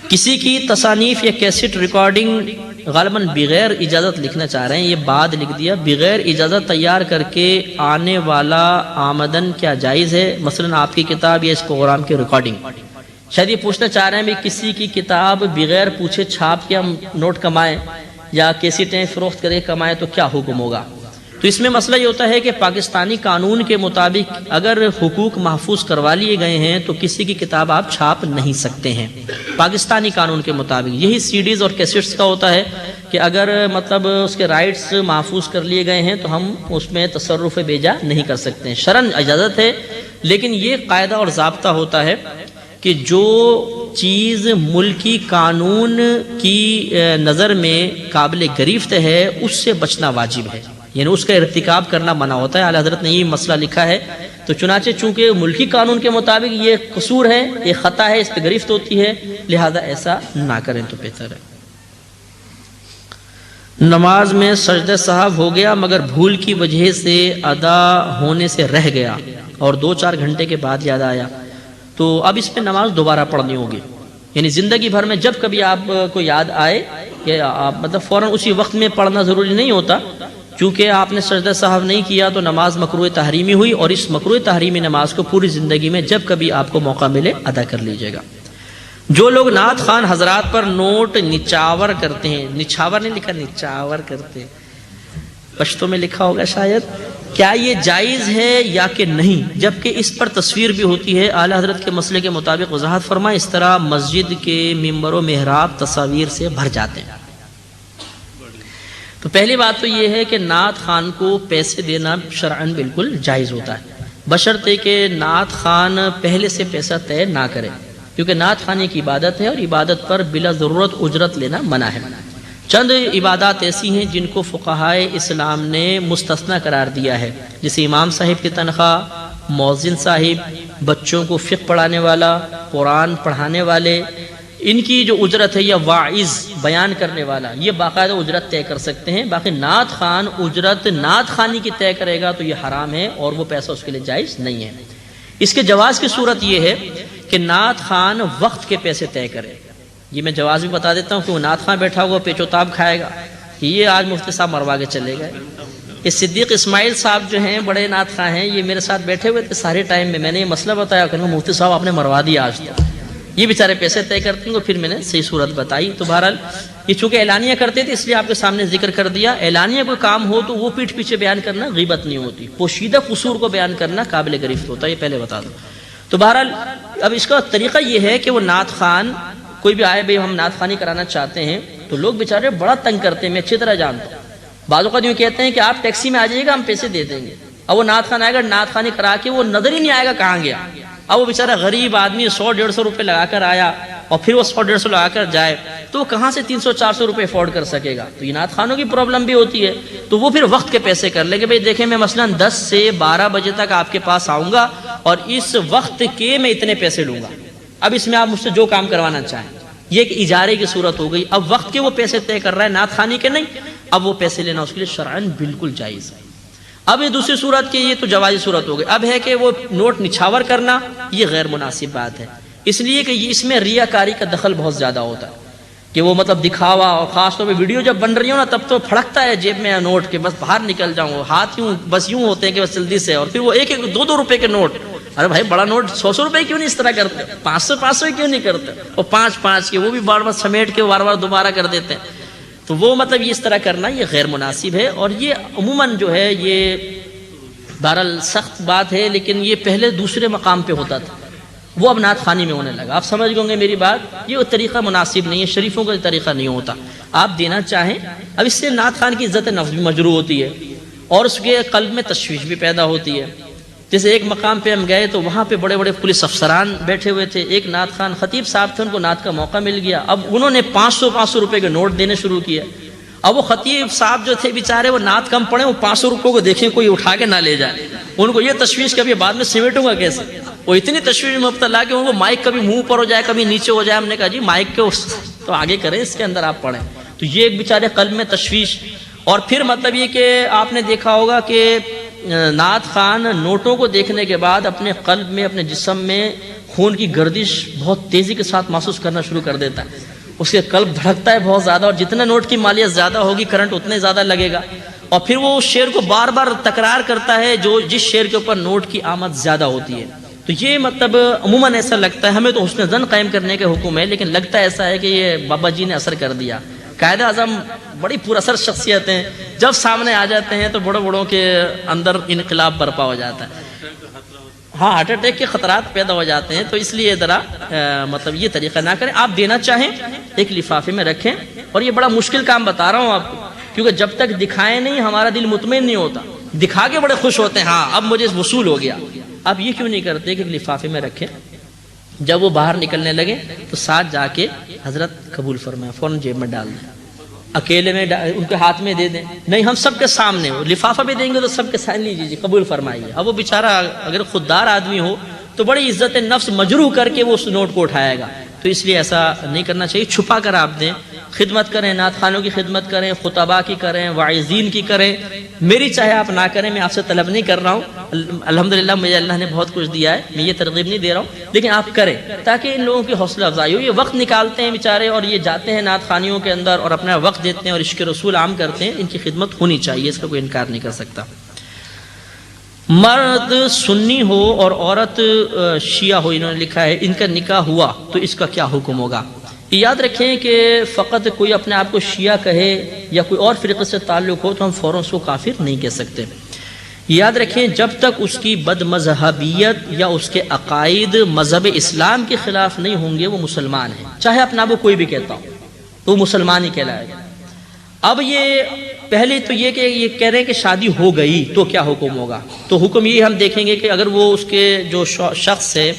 کسی کی تصانیف یا کیسٹ ریکارڈنگ غالباً بغیر اجازت لکھنا چاہ رہے ہیں، یہ بعد لکھ دیا، بغیر اجازت تیار کر کے آنے والا آمدن کیا جائز ہے؟ مثلا آپ کی کتاب یا اس پروگرام کی ریکارڈنگ۔ شاید یہ پوچھنا چاہ رہے ہیں بھی کسی کی کتاب بغیر پوچھے چھاپ کے ہم نوٹ کمائیں یا کیسٹیں فروخت کرے کمائیں تو کیا حکم ہوگا؟ تو اس میں مسئلہ یہ ہوتا ہے کہ پاکستانی قانون کے مطابق اگر حقوق محفوظ کروا لیے گئے ہیں تو کسی کی کتاب آپ چھاپ نہیں سکتے ہیں پاکستانی قانون کے مطابق۔ یہی سی ڈیز اور کیسٹس کا ہوتا ہے کہ اگر مطلب اس کے رائٹس محفوظ کر لیے گئے ہیں تو ہم اس میں تصرف بیجا نہیں کر سکتے ہیں، شرعاً اجازت ہے، لیکن یہ قاعدہ اور ضابطہ ہوتا ہے کہ جو چیز ملکی قانون کی نظر میں قابل گریفت ہے اس سے بچنا واجب ہے، یعنی اس کا ارتکاب کرنا منع ہوتا ہے۔ اعلیٰ حضرت نے یہ مسئلہ لکھا ہے، تو چنانچہ چونکہ ملکی قانون کے مطابق یہ قصور ہے، یہ خطا ہے، اس پہ گرفت ہوتی ہے، لہذا ایسا نہ کریں تو بہتر ہے۔ نماز میں سجدہ سہو ہو گیا مگر بھول کی وجہ سے ادا ہونے سے رہ گیا اور 2-4 گھنٹے کے بعد یاد آیا، تو اب اس پہ نماز دوبارہ پڑھنی ہوگی، یعنی زندگی بھر میں جب کبھی آپ کو یاد آئے کہ آپ مطلب فوراً اسی وقت میں پڑھنا ضروری نہیں ہوتا، چونکہ آپ نے سجدہ سہو نہیں کیا تو نماز مکروہ تحریمی ہوئی، اور اس مکروہ تحریمی نماز کو پوری زندگی میں جب کبھی آپ کو موقع ملے ادا کر لیجیے گا۔ جو لوگ نعت خوان حضرات پر نوٹ نچاور کرتے ہیں، نچھاور نہیں لکھا، نچاور کرتے ہیں، پشتو میں لکھا ہوگا شاید، کیا یہ جائز ہے یا کہ نہیں؟ جبکہ اس پر تصویر بھی ہوتی ہے۔ اعلیٰ حضرت کے مسئلے کے مطابق وضاحت فرمائیں، اس طرح مسجد کے ممبر و محراب تصاویر سے بھر جاتے ہیں۔ تو پہلی بات تو یہ ہے کہ نعت خوان کو پیسے دینا شرعاً بالکل جائز ہوتا ہے، بشرطے کہ نعت خوان پہلے سے پیسہ طے نہ کرے، کیونکہ نعت خوانی کی عبادت ہے اور عبادت پر بلا ضرورت اجرت لینا منع ہے۔ چند عبادات ایسی ہیں جن کو فقہائے اسلام نے مستثنی قرار دیا ہے، جیسے امام صاحب کی تنخواہ، مؤذن صاحب، بچوں کو فقہ پڑھانے والا، قرآن پڑھانے والے، ان کی جو اجرت ہے، یا واعظ بیان کرنے والا، یہ باقاعدہ اجرت طے کر سکتے ہیں۔ باقی نعت خوان اجرت نعت خوانی کی طے کرے گا تو یہ حرام ہے اور وہ پیسہ اس کے لیے جائز نہیں ہے۔ اس کے جواز کی صورت یہ ہے کہ نعت خوان وقت کے پیسے طے کرے۔ یہ میں جواز بھی بتا دیتا ہوں کہ وہ نعت خوان بیٹھا ہوا پیچ و تاب کھائے گا، یہ آج مفتی صاحب مروا کے چلے گئے۔ یہ صدیق اسماعیل صاحب جو ہیں بڑے نعت خواں ہیں، یہ میرے ساتھ بیٹھے ہوئے تھے سارے ٹائم میں نے یہ مسئلہ بتایا کہ مفتی صاحب آپ نے مروا دیا آج تو، یہ بیچارے پیسے طے کرتے ہیں۔ پھر میں نے صحیح صورت بتائی۔ تو بہرحال یہ چونکہ اعلانیہ کرتے تھے اس لیے آپ کے سامنے ذکر کر دیا۔ اعلانیہ کوئی کام ہو تو وہ پیٹھ پیچھے بیان کرنا غیبت نہیں ہوتی، پوشیدہ قصور کو بیان کرنا قابل گرفت ہوتا ہے، یہ پہلے بتا دو۔ تو بہرحال اب اس کا طریقہ یہ ہے کہ وہ نعت خوان کوئی بھی آئے، بھائی ہم نعت خوانی کرانا چاہتے ہیں، تو لوگ بیچارے بڑا تنگ کرتے ہیں، میں اچھی طرح جانتا ہوں۔ بعض اوقات یوں کہتے ہیں کہ آپ ٹیکسی میں آ جائیے گا، ہم پیسے دے دیں گے۔ اب وہ نعت خوان آئے گا، نعت خوانی کرا کے وہ نظر ہی نہیں آئے گا کہاں گیا۔ اب وہ بیچارہ غریب آدمی 100-150 روپے لگا کر آیا اور پھر وہ 100-150 لگا کر جائے تو وہ کہاں سے 300-400 روپے افورڈ کر سکے گا؟ تو یہ نعت خوانوں کی پرابلم بھی ہوتی ہے۔ تو وہ پھر وقت کے پیسے کر لے کہ بھئی دیکھیں میں مثلا 10 سے 12 بجے تک آپ کے پاس آؤں گا اور اس وقت کے میں اتنے پیسے لوں گا، اب اس میں آپ مجھ سے جو کام کروانا چاہیں۔ یہ ایک اجارے کی صورت ہو گئی۔ اب وقت کے وہ پیسے طے کر رہا ہے، نعت خوانی کے نہیں، اب وہ پیسے لینا اس کے لیے شرعاً بالکل جائز ہے۔ اب یہ دوسری صورت کی، یہ تو جوازی صورت ہو گئی۔ اب ہے کہ وہ نوٹ نچھاور کرنا، یہ غیر مناسب بات ہے، اس لیے کہ اس میں ریاکاری کا دخل بہت زیادہ ہوتا ہے کہ وہ مطلب دکھاوا، اور خاص طور پہ ویڈیو جب بن رہی ہو نا تب تو پھڑکتا ہے جیب میں نوٹ کے بس باہر نکل جاؤں، ہاتھ یوں بس یوں ہوتے ہیں کہ بس جلدی سے، اور پھر وہ 1-2 روپے کے نوٹ، ارے بھائی بڑا نوٹ 100 روپے کیوں نہیں اس طرح کرتے، 500 کیوں نہیں کرتے، اور 5 کے وہ بھی بار بار سمیٹ کے بار بار دوبارہ کر دیتے ہیں۔ تو وہ مطلب اس طرح کرنا یہ غیر مناسب ہے، اور یہ عموماً جو ہے یہ بہرحال سخت بات ہے، لیکن یہ پہلے دوسرے مقام پہ ہوتا تھا، وہ اب نعت خوانی میں ہونے لگا۔ آپ سمجھ گئے ہوں گے میری بات، یہ طریقہ مناسب نہیں ہے، شریفوں کا طریقہ نہیں ہوتا۔ آپ دینا چاہیں، اب اس سے نعت خوان کی عزت نفس بھی مجروح ہوتی ہے اور اس کے قلب میں تشویش بھی پیدا ہوتی ہے۔ جیسے ایک مقام پہ ہم گئے تو وہاں پہ بڑے بڑے پولیس افسران بیٹھے ہوئے تھے، ایک نعت خوان خطیب صاحب تھے، ان کو نعت کا موقع مل گیا، اب انہوں نے 500 روپے کے نوٹ دینے شروع کیے۔ اب وہ خطیب صاحب جو تھے بیچارے وہ نعت کم پڑھے، وہ 500 روپے کو دیکھیں کوئی اٹھا کے نہ لے جائے، ان کو یہ تشویش کبھی بعد میں سمیٹوں گا کیسے، وہ اتنی تشویش میں مبتلا کہ ان کو مائک کبھی منہ پر ہو جائے کبھی نیچے ہو جائے۔ ہم نے کہا جی مائک کے تو آگے کریں، اس کے اندر آپ پڑھیں۔ تو یہ ایک بیچارے قلب میں تشویش، اور پھر مطلب یہ کہ آپ نے دیکھا ہوگا کہ نعت خوان نوٹوں کو دیکھنے کے بعد اپنے قلب میں، اپنے جسم میں خون کی گردش بہت تیزی کے ساتھ محسوس کرنا شروع کر دیتا ہے، اس کے قلب دھڑکتا ہے بہت زیادہ، اور جتنا نوٹ کی مالیت زیادہ ہوگی کرنٹ اتنے زیادہ لگے گا، اور پھر وہ اس شعر کو بار بار تکرار کرتا ہے جو جس شعر کے اوپر نوٹ کی آمد زیادہ ہوتی ہے۔ تو یہ مطلب عموماً ایسا لگتا ہے، ہمیں تو حسن ظن قائم کرنے کے حکم ہے، لیکن لگتا ایسا ہے کہ یہ بابا جی نے اثر کر دیا۔ قائد اعظم بڑی پر اثر شخصیت ہیں، جب سامنے آ جاتے ہیں تو بڑوں بڑوں کے اندر انقلاب برپا ہو جاتا ہے، ہاں ہارٹ اٹیک کے خطرات پیدا ہو جاتے ہیں۔ تو اس لیے ذرا مطلب یہ طریقہ نہ کریں، آپ دینا چاہیں ایک لفافے میں رکھیں، اور یہ بڑا مشکل کام بتا رہا ہوں آپ کو، کیونکہ جب تک دکھائیں نہیں ہمارا دل مطمئن نہیں ہوتا، دکھا کے بڑے خوش ہوتے ہیں ہاں اب مجھے وصول ہو گیا۔ اب یہ کیوں نہیں کرتے کہ لفافے میں رکھیں، جب وہ باہر نکلنے لگے تو ساتھ جا کے حضرت قبول فرمائیں، فوراً جیب میں ڈال دیں، اکیلے میں ان کے ہاتھ میں دے دیں، نہیں ہم سب کے سامنے ہو، لفافہ بھی دیں گے تو سب کے سامنے لیجیے جی قبول فرمائیے۔ اب وہ بیچارہ اگر خوددار آدمی ہو تو بڑی عزت نفس مجروح کر کے وہ اس نوٹ کو اٹھائے گا، تو اس لیے ایسا نہیں کرنا چاہیے، چھپا کر آپ دیں، خدمت کریں، نعت خوانوں کی خدمت کریں، خطباء کی کریں، واعظین کی کریں، میری چاہے آپ نہ کریں، میں آپ سے طلب نہیں کر رہا ہوں، الحمدللہ مجھے اللہ نے بہت کچھ دیا ہے، میں یہ ترغیب نہیں دے رہا ہوں، لیکن آپ کریں تاکہ ان لوگوں کی حوصلہ افزائی ہو۔ یہ وقت نکالتے ہیں بیچارے اور یہ جاتے ہیں نعت خوانیوں کے اندر اور اپنا وقت دیتے ہیں اور عشق رسول عام کرتے ہیں، ان کی خدمت ہونی چاہیے، اس کا کوئی انکار نہیں کر سکتا۔ مرد سنی ہو اور عورت شیعہ ہو، انہوں نے لکھا ہے ان کا نکاح ہوا تو اس کا کیا حکم ہوگا؟ یاد رکھیں کہ فقط کوئی اپنے آپ کو شیعہ کہے یا کوئی اور فرقے سے تعلق ہو تو ہم فوراً اس کو کافر نہیں کہہ سکتے۔ یاد رکھیں جب تک اس کی بد مذہبیت یا اس کے عقائد مذہب اسلام کے خلاف نہیں ہوں گے وہ مسلمان ہے، چاہے اپنا وہ کوئی بھی کہتا ہو تو وہ مسلمان ہی کہلائے گا۔ اب یہ پہلے تو یہ کہ یہ کہہ رہے ہیں کہ شادی ہو گئی تو کیا حکم ہوگا، تو حکم یہ ہم دیکھیں گے کہ اگر وہ اس کے جو شخص ہے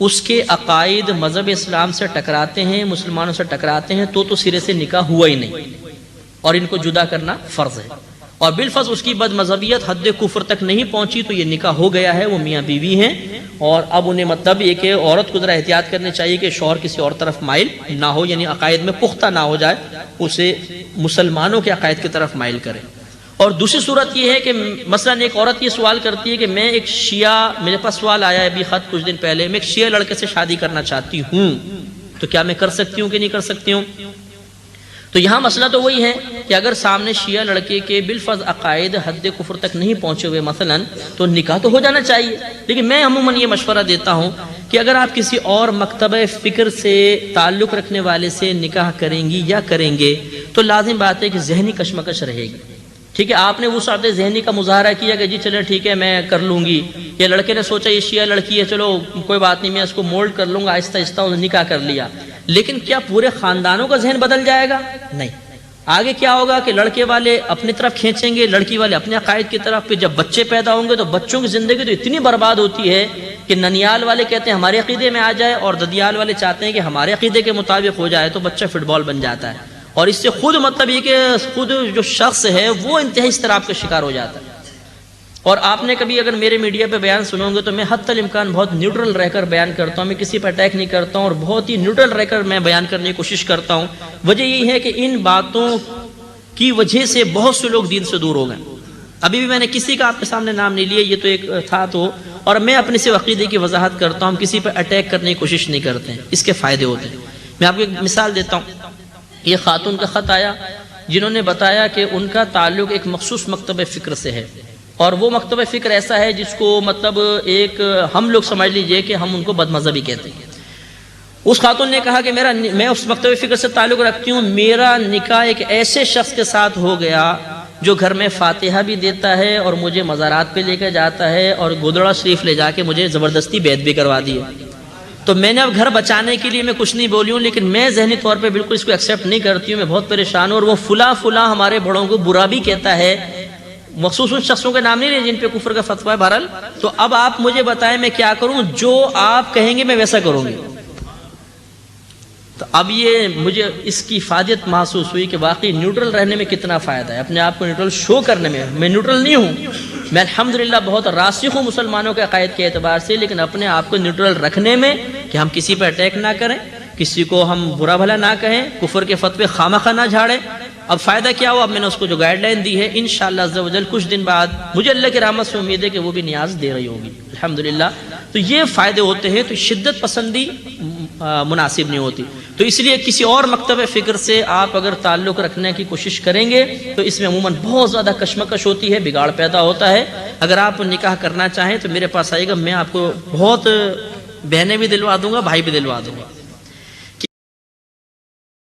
اس کے عقائد مذہب اسلام سے ٹکراتے ہیں، مسلمانوں سے ٹکراتے ہیں، تو سرے سے نکاح ہوا ہی نہیں، اور ان کو جدا کرنا فرض ہے۔ اور بالفرض اس کی بد مذہبیت حد کفر تک نہیں پہنچی تو یہ نکاح ہو گیا ہے، وہ میاں بیوی ہیں، اور اب انہیں مطلب یہ کہ عورت کو ذرا احتیاط کرنی چاہیے کہ شوہر کسی اور طرف مائل نہ ہو، یعنی عقائد میں پختہ نہ ہو جائے، اسے مسلمانوں کے عقائد کی طرف مائل کرے۔ اور دوسری صورت یہ ہے کہ مثلا ایک عورت یہ سوال کرتی ہے کہ میں ایک شیعہ، میرے پاس سوال آیا ہے ابھی خط کچھ دن پہلے، میں ایک شیعہ لڑکے سے شادی کرنا چاہتی ہوں، تو کیا میں کر سکتی ہوں کہ نہیں کر سکتی ہوں؟ تو یہاں مسئلہ تو وہی ہے کہ اگر سامنے شیعہ لڑکے کے بالفرض عقائد حد کفر تک نہیں پہنچے ہوئے مثلا، تو نکاح تو ہو جانا چاہیے۔ لیکن میں عموماً یہ مشورہ دیتا ہوں کہ اگر آپ کسی اور مکتبہ فکر سے تعلق رکھنے والے سے نکاح کریں گی یا کریں گے تو لازم بات ہے کہ ذہنی کشمکش رہے گی۔ ٹھیک ہے، آپ نے وہ ساتھ ذہنی کا مظاہرہ کیا کہ جی چلے ٹھیک ہے میں کر لوں گی، یا لڑکے نے سوچا یہ شیعہ لڑکی ہے چلو کوئی بات نہیں میں اس کو مولڈ کر لوں گا، آہستہ آہستہ نکاح کر لیا، لیکن کیا پورے خاندانوں کا ذہن بدل جائے گا؟ نہیں۔ آگے کیا ہوگا کہ لڑکے والے اپنی طرف کھینچیں گے، لڑکی والے اپنے عقائد کی طرف، پھر جب بچے پیدا ہوں گے تو بچوں کی زندگی تو اتنی برباد ہوتی ہے کہ ننیال والے کہتے ہیں ہمارے عقیدے میں آ جائے اور ددیال والے چاہتے ہیں کہ ہمارے عقیدے کے مطابق ہو جائے، تو بچہ فٹ بال بن جاتا ہے، اور اس سے خود مطلب یہ کہ خود جو شخص ہے وہ انتہائی اضطراب کا شکار ہو جاتا ہے۔ اور آپ نے کبھی اگر میرے میڈیا پہ بیان سنو گے تو میں حتی الامکان بہت نیوٹرل رہ کر بیان کرتا ہوں، میں کسی پہ اٹیک نہیں کرتا ہوں، اور بہت ہی نیوٹرل رہ کر میں بیان کرنے کی کوشش کرتا ہوں۔ وجہ یہی ہے کہ ان باتوں کی وجہ سے بہت سے لوگ دین سے دور ہو گئے۔ ابھی بھی میں نے کسی کا آپ کے سامنے نام نہیں لیا، یہ تو ایک تھا تو، اور میں اپنے سے عقیدے کی وضاحت کرتا ہوں، کسی پہ اٹیک کرنے کی کوشش نہیں کرتے ہیں، اس کے فائدے ہوتے ہیں۔ میں آپ کو ایک مثال دیتا ہوں، یہ خاتون کا خط آیا جنہوں نے بتایا کہ ان کا تعلق ایک مخصوص مکتبہ فکر سے ہے، اور وہ مکتبہ فکر ایسا ہے جس کو مطلب ایک ہم لوگ سمجھ لیجئے کہ ہم ان کو بد مذہبی کہتے ہیں۔ اس خاتون نے کہا کہ میں اس مکتبہ فکر سے تعلق رکھتی ہوں، میرا نکاح ایک ایسے شخص کے ساتھ ہو گیا جو گھر میں فاتحہ بھی دیتا ہے اور مجھے مزارات پہ لے کے جاتا ہے اور گودڑا شریف لے جا کے مجھے زبردستی بیعت بھی کروا دی ہے۔ تو میں نے اب گھر بچانے کے لیے میں کچھ نہیں بولی ہوں، لیکن میں ذہنی طور پہ بالکل اس کو ایکسیپٹ نہیں کرتی ہوں، میں بہت پریشان ہوں، اور وہ فلاں ہمارے بڑوں کو برا بھی کہتا ہے، مخصوص ان شخصوں کے نام نہیں لے جن پہ کفر کا فتویٰ ہے بہرحال۔ تو اب آپ مجھے بتائیں میں کیا کروں، جو آپ کہیں گے میں ویسا کروں گی۔ تو اب یہ مجھے اس کی فائدت محسوس ہوئی کہ واقعی نیوٹرل رہنے میں کتنا فائدہ ہے، اپنے آپ کو نیوٹرل شو کرنے میں۔ میں نیوٹرل نہیں ہوں، میں الحمدللہ بہت راسخ ہوں مسلمانوں کے عقائد کے اعتبار سے، لیکن اپنے آپ کو نیوٹرل رکھنے میں کہ ہم کسی پہ اٹیک نہ کریں، کسی کو ہم برا بھلا نہ کہیں، کفر کے فتوے خامخواہ نہ جھاڑیں۔ اب فائدہ کیا ہوا، اب میں نے اس کو جو گائیڈ لائن دی ہے انشاءاللہ عز و جل کچھ دن بعد مجھے اللہ کی رحمت سے امید ہے کہ وہ بھی نیاز دے رہی ہوگی الحمدللہ۔ تو یہ فائدے ہوتے ہیں، تو شدت پسندی مناسب نہیں ہوتی۔ تو اس لیے کسی اور مکتبہ فکر سے آپ اگر تعلق رکھنے کی کوشش کریں گے تو اس میں عموماً بہت زیادہ کشمکش ہوتی ہے، بگاڑ پیدا ہوتا ہے۔ اگر آپ نکاح کرنا چاہیں تو میرے پاس آئیے گا، میں آپ کو بہت بہنیں بھی دلوا دوں گا، بھائی بھی دلوا دوں گا۔